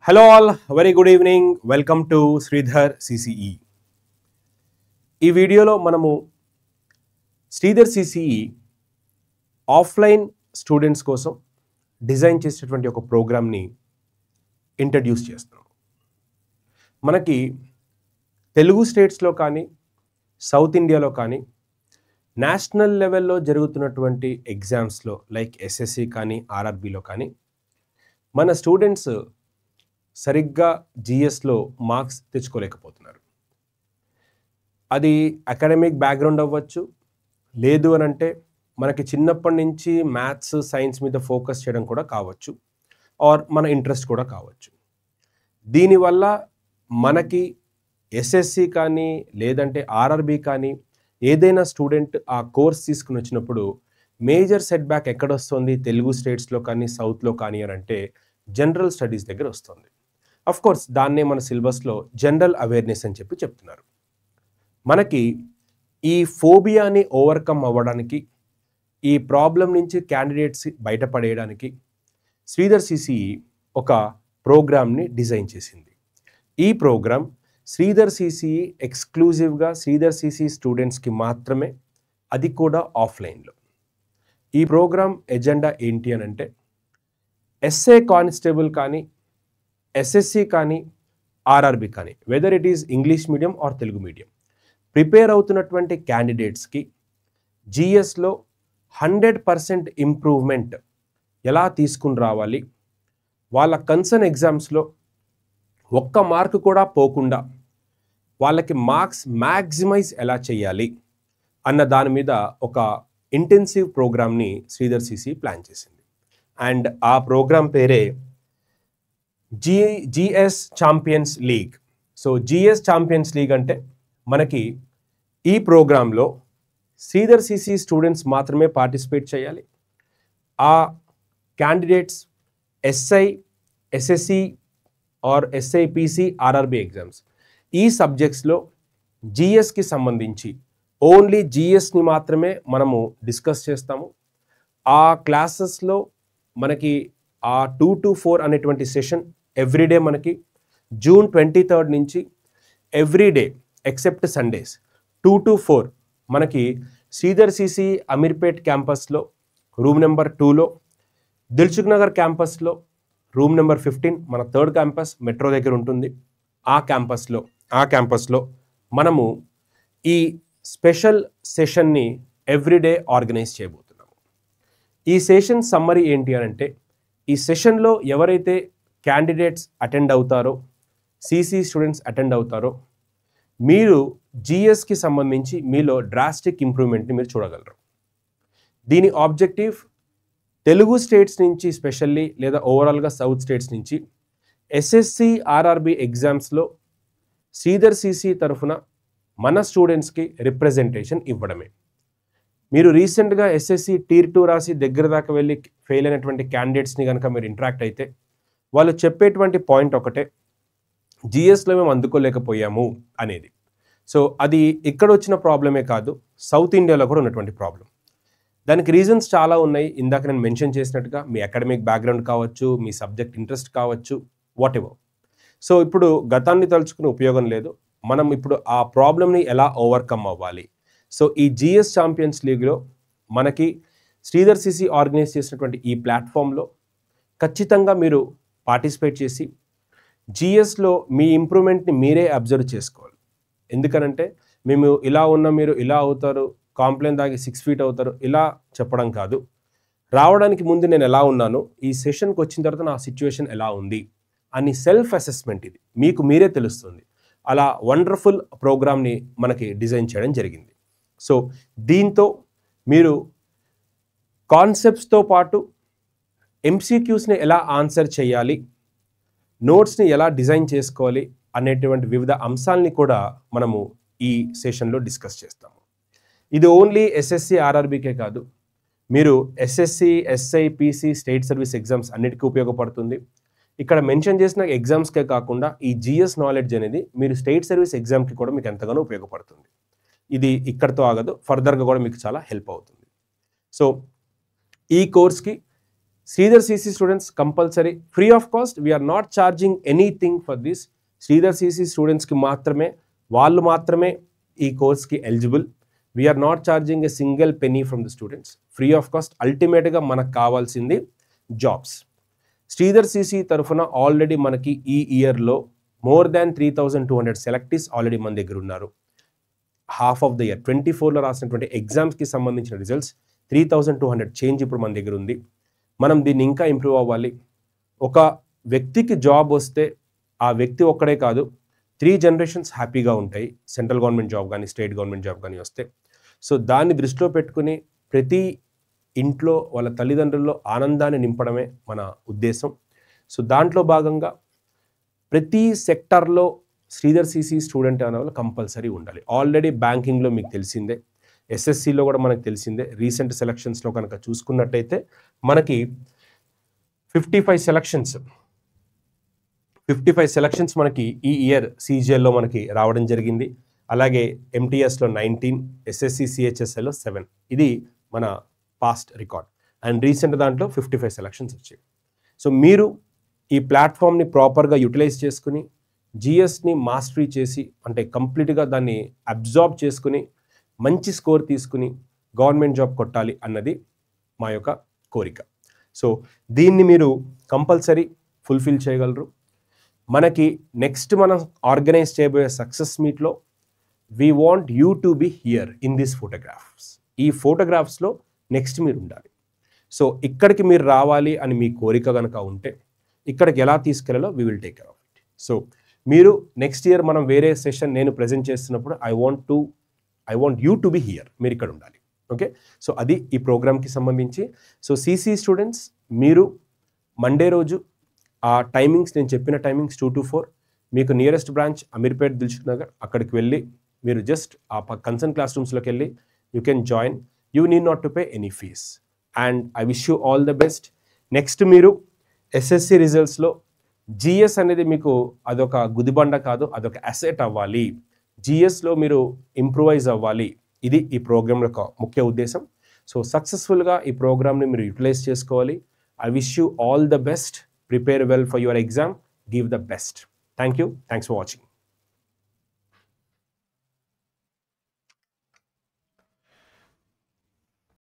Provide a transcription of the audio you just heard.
Hello all, very good evening. Welcome to Sridhar CCE. ఈ వీడియోలో మనము శ్రీధర్ CCE ఆఫ్లైన్ స్టూడెంట్స్ కోసం డిజైన్ చేసేటువంటి ఒక ప్రోగ్రామ్ని ఇంట్రడ్యూస్ చేస్తున్నాం. మనకి తెలుగు స్టేట్స్లో కానీ సౌత్ ఇండియాలో కానీ నేషనల్ లెవెల్లో జరుగుతున్నటువంటి ఎగ్జామ్స్లో లైక్ SSC కానీ RRBలో కానీ మన స్టూడెంట్స్ సరిగ్గా GSలో మార్క్స్ తెచ్చుకోలేకపోతున్నారు. అది అకాడమిక్ బ్యాక్గ్రౌండ్ అవ్వచ్చు, లేదు అని అంటే మనకి చిన్నప్పటి నుంచి మ్యాథ్స్ సైన్స్ మీద ఫోకస్ చేయడం కూడా కావచ్చు, ఆర్ మన ఇంట్రెస్ట్ కూడా కావచ్చు. దీనివల్ల మనకి SSC కానీ లేదంటే RRB కానీ ఏదైనా స్టూడెంట్ ఆ కోర్స్ తీసుకుని వచ్చినప్పుడు మేజర్ సెట్ బ్యాక్ ఎక్కడొస్తుంది, తెలుగు స్టేట్స్లో కానీ సౌత్లో కానీ అని అంటే జనరల్ స్టడీస్ దగ్గర వస్తుంది. అఫ్ కోర్స్ దాన్నే మన సిలబస్లో జనరల్ అవేర్నెస్ అని చెప్తున్నారు. మనకి ఈ ఫోబియాని ఓవర్కమ్ అవ్వడానికి, ఈ ప్రాబ్లం నుంచి క్యాండిడేట్స్ బయటపడేయడానికి శ్రీధర్ CCE ఒక ప్రోగ్రామ్ని డిజైన్ చేసింది. ఈ ప్రోగ్రామ్ శ్రీధర్ CCE ఎక్స్క్లూజివ్గా శ్రీధర్ CCE స్టూడెంట్స్కి మాత్రమే, అది కూడా ఆఫ్లైన్లో. ఈ ప్రోగ్రామ్ ఎజెండా ఏంటి అని అంటే SA కానిస్టేబుల్ కానీ SSC కానీ RRB కానీ whether it is English medium are Telugu medium prepare అవుతున్నటువంటి క్యాండిడేట్స్కి GSలో 100% ఇంప్రూవ్మెంట్ ఎలా తీసుకుని రావాలి, వాళ్ళ కన్సర్న్ ఎగ్జామ్స్లో ఒక్క మార్కు కూడా పోకుండా వాళ్ళకి మార్క్స్ మ్యాక్సిమైజ్ ఎలా చేయాలి అన్న దాని మీద ఒక ఇంటెన్సివ్ ప్రోగ్రామ్ని శ్రీధర్ CCE ప్లాన్ చేసింది. అండ్ ఆ ప్రోగ్రామ్ పేరే GS champions league. So GS champions league అంటే మనకి ఈ ప్రోగ్రాంలో శ్రీధర్ CCE స్టూడెంట్స్ మాత్రమే పార్టిసిపేట్ చేయాలి. ఆ candidates SI, SSC or SIPC, RRB exams ఈ సబ్జెక్ట్స్లో GSకి సంబంధించి ఓన్లీ GSని మాత్రమే మనము డిస్కస్ చేస్తాము. ఆ క్లాసెస్లో మనకి ఆ 2 to 4 అనేటువంటి సెషన్ ఎవ్రీడే మనకి జూన్ 23rd నుంచి ఎవ్రీడే ఎక్సెప్ట్ సండేస్ 2 to 4 మనకి శ్రీధర్ CCE అమీర్పేట్ క్యాంపస్లో రూమ్ నెంబర్ 2లో, దిల్సుఖ్ నగర్ క్యాంపస్లో రూమ్ నెంబర్ 15 మన 3rd క్యాంపస్ మెట్రో దగ్గర ఉంటుంది. ఆ క్యాంపస్లో మనము ఈ స్పెషల్ సెషన్ని ఎవ్రీడే ఆర్గనైజ్ చేయబోతున్నాము. ఈ సెషన్ సమ్మరీ ఏంటి అని అంటే ఈ సెషన్లో ఎవరైతే క్యాండిడేట్స్ అటెండ్ అవుతారో, CCE స్టూడెంట్స్ అటెండ్ అవుతారో, మీరు GSకి సంబంధించి మీలో డ్రాస్టిక్ ఇంప్రూవ్మెంట్ని మీరు చూడగలరు. దీని ఆబ్జెక్టివ్ తెలుగు స్టేట్స్ నుంచి స్పెషల్లీ లేదా ఓవరాల్గా సౌత్ స్టేట్స్ నుంచి SSC, RRB ఎగ్జామ్స్లో శ్రీధర్ CCE తరఫున మన స్టూడెంట్స్కి రిప్రజెంటేషన్ ఇవ్వడమే. మీరు రీసెంట్గా SSC Tier 2 రాసి దగ్గర దాకా వెళ్ళి ఫెయిల్ అయినటువంటి క్యాండిడేట్స్ని కనుక మీరు ఇంటరాక్ట్ అయితే వాళ్ళు చెప్పేటువంటి పాయింట్ ఒకటే, GSలో మేము అందుకోలేకపోయాము అనేది. సో అది ఇక్కడ వచ్చిన ప్రాబ్లమే కాదు, సౌత్ ఇండియాలో కూడా ఉన్నటువంటి ప్రాబ్లం. దానికి రీజన్స్ చాలా ఉన్నాయి. ఇందాక నేను మెన్షన్ చేసినట్టుగా మీ అకాడమిక్ బ్యాక్గ్రౌండ్ కావచ్చు, మీ సబ్జెక్ట్ ఇంట్రెస్ట్ కావచ్చు, వాట్ ఎవర్. సో ఇప్పుడు గతాన్ని తలుచుకునే ఉపయోగం లేదు. మనం ఇప్పుడు ఆ ప్రాబ్లమ్ని ఎలా ఓవర్కమ్ అవ్వాలి. సో ఈ GS ఛాంపియన్స్ లీగ్లో మనకి శ్రీధర్ CCE ఆర్గనైజ్ చేసినటువంటి ఈ ప్లాట్ఫామ్లో ఖచ్చితంగా మీరు పార్టిసిపేట్ చేసి GSలో మీ ఇంప్రూవ్మెంట్ని మీరే అబ్జర్వ్ చేసుకోవాలి. ఎందుకనంటే మేము ఇలా ఉన్నా మీరు ఇలా అవుతారు, కాంప్లైంట్ దాగి 6 feet అవుతారు ఇలా చెప్పడం కాదు. రావడానికి ముందు నేను ఎలా ఉన్నాను, ఈ సెషన్కి వచ్చిన తర్వాత నా సిచ్యువేషన్ ఎలా ఉంది అని సెల్ఫ్ అసెస్మెంట్ ఇది మీకు మీరే తెలుస్తుంది. అలా వండర్ఫుల్ ప్రోగ్రామ్ని మనకి డిజైన్ చేయడం జరిగింది. సో దీంతో మీరు కాన్సెప్ట్స్తో పాటు MCQస్ని ఎలా ఆన్సర్ చేయాలి, నోట్స్ని ఎలా డిజైన్ చేసుకోవాలి అనేటువంటి వివిధ అంశాలని కూడా మనము ఈ సెషన్లో డిస్కస్ చేస్తాము. ఇది ఓన్లీ SSC, RRBకే కాదు, మీరు SSC, SI, PC state service exams అన్నిటికీ ఉపయోగపడుతుంది. ఇక్కడ మెన్షన్ చేసిన ఎగ్జామ్స్కే కాకుండా ఈ GS నాలెడ్జ్ అనేది మీరు స్టేట్ సర్వీస్ ఎగ్జామ్కి కూడా మీకు ఎంతగానో ఉపయోగపడుతుంది. ఇది ఇక్కడితో ఆగదు, ఫర్దర్గా కూడా మీకు చాలా హెల్ప్ అవుతుంది. సో ఈ కోర్స్కి Sridhar CC students compulsory free of cost, we're not charging anything for this. Sridhar CC స్టూడెంట్స్కి మాత్రమే, వాళ్ళు మాత్రమే ఈ కోర్స్కి eligible. We're not charging a single penny from the students, free of cost. అల్టిమేట్గా మనకు కావాల్సింది జాబ్స్. శ్రీధర్ సిసి తరఫున ఆల్రెడీ మనకి ఈ ఇయర్లో మోర్ దాన్ 3,200 సెలెక్టీస్ ఆల్రెడీ మన దగ్గర ఉన్నారు. హాఫ్ ఆఫ్ ద ఇయర్ 24లో రాసినటువంటి ఎగ్జామ్స్కి సంబంధించిన రిజల్ట్స్ 3,200 చేంజ్ ఇప్పుడు మన దగ్గర ఉంది. మనం దీన్ని ఇంకా ఇంప్రూవ్ అవ్వాలి. ఒక వ్యక్తికి జాబ్ వస్తే ఆ వ్యక్తి ఒక్కడే కాదు, 3 జనరేషన్స్ హ్యాపీగా ఉంటాయి. సెంట్రల్ గవర్నమెంట్ జాబ్ కానీ స్టేట్ గవర్నమెంట్ జాబ్ కానీ వస్తే. సో దాన్ని దృష్టిలో పెట్టుకుని ప్రతి ఇంట్లో వాళ్ళ తల్లిదండ్రుల్లో ఆనందాన్ని నింపడమే మన ఉద్దేశం. సో దాంట్లో భాగంగా ప్రతి సెక్టార్లో శ్రీధర్ సిసి స్టూడెంట్ అనే వాళ్ళు కంపల్సరీ ఉండాలి. ఆల్రెడీ బ్యాంకింగ్లో మీకు తెలిసిందే, ఎస్ఎస్సిలో కూడా మనకు తెలిసిందే. రీసెంట్ సెలక్షన్స్లో కనుక చూసుకున్నట్టయితే మనకి 55 సెలక్షన్స్ మనకి ఈ ఇయర్ సిజిఎల్లో మనకి రావడం జరిగింది. అలాగే ఎంటీఎస్లో 19, ఎస్ఎస్సి సిహెచ్ఎస్ఎల్లో 7. ఇది మన పాస్ట్ రికార్డ్. అండ్ రీసెంట్ దాంట్లో 55 సెలక్షన్స్ వచ్చాయి. సో మీరు ఈ ప్లాట్ఫామ్ని ప్రాపర్గా యూటిలైజ్ చేసుకుని జిఎస్ని మాస్టరీ చేసి, అంటే కంప్లీట్గా దాన్ని అబ్జార్బ్ చేసుకుని మంచి స్కోర్ తీసుకుని గవర్నమెంట్ జాబ్ కొట్టాలి అన్నది మా యొక్క కోరిక. సో దీన్ని మీరు కంపల్సరీ ఫుల్ఫిల్ చేయగలరు. మనకి నెక్స్ట్ మనం ఆర్గనైజ్ చేయబోయే సక్సెస్ మీట్లో we want you to be here in this photographs. ఈ ఫోటోగ్రాఫ్స్లో నెక్స్ట్ మీరు ఉండాలి. సో ఇక్కడికి మీరు రావాలి అని మీ కోరిక కనుక ఉంటే ఇక్కడికి ఎలా తీసుకెళ్లాలో we will take care of it. So మీరు నెక్స్ట్ ఇయర్ మనం వేరే సెషన్ నేను ప్రజెంట్ చేస్తున్నప్పుడు I want you to be here, మీరు ఇక్కడ ఉండాలి. ఓకే, సో అది ఈ ప్రోగ్రామ్కి సంబంధించి. సో సిసి స్టూడెంట్స్ మీరు మండే రోజు ఆ టైమింగ్స్, నేను చెప్పిన టైమింగ్స్ 2 to 4, మీకు నియరెస్ట్ బ్రాంచ్ అమీర్పేట్ దిల్సుఖ్ నగర్, అక్కడికి వెళ్ళి మీరు జస్ట్ ఆ కన్సర్న్ క్లాస్ రూమ్స్లోకి వెళ్ళి you can join. You need not to pay any fees. And I wish you all the best. Next మీరు ఎస్ఎస్సి రిజల్ట్స్లో జిఎస్ అనేది మీకు అదొక గుదిబండ కాదు, అదొక అసెట్ అవ్వాలి. జిఎస్లో మీరు ఇంప్రూవైజ్ అవ్వాలి. ఇది ఈ ప్రోగ్రామ్ యొక్క ముఖ్య ఉద్దేశం. సో సక్సెస్ఫుల్గా ఈ ప్రోగ్రామ్ని మీరు యూటిలైజ్ చేసుకోవాలి. I wish you all the best. Prepare well for your exam. Give the best. Thank you. Thanks for watching.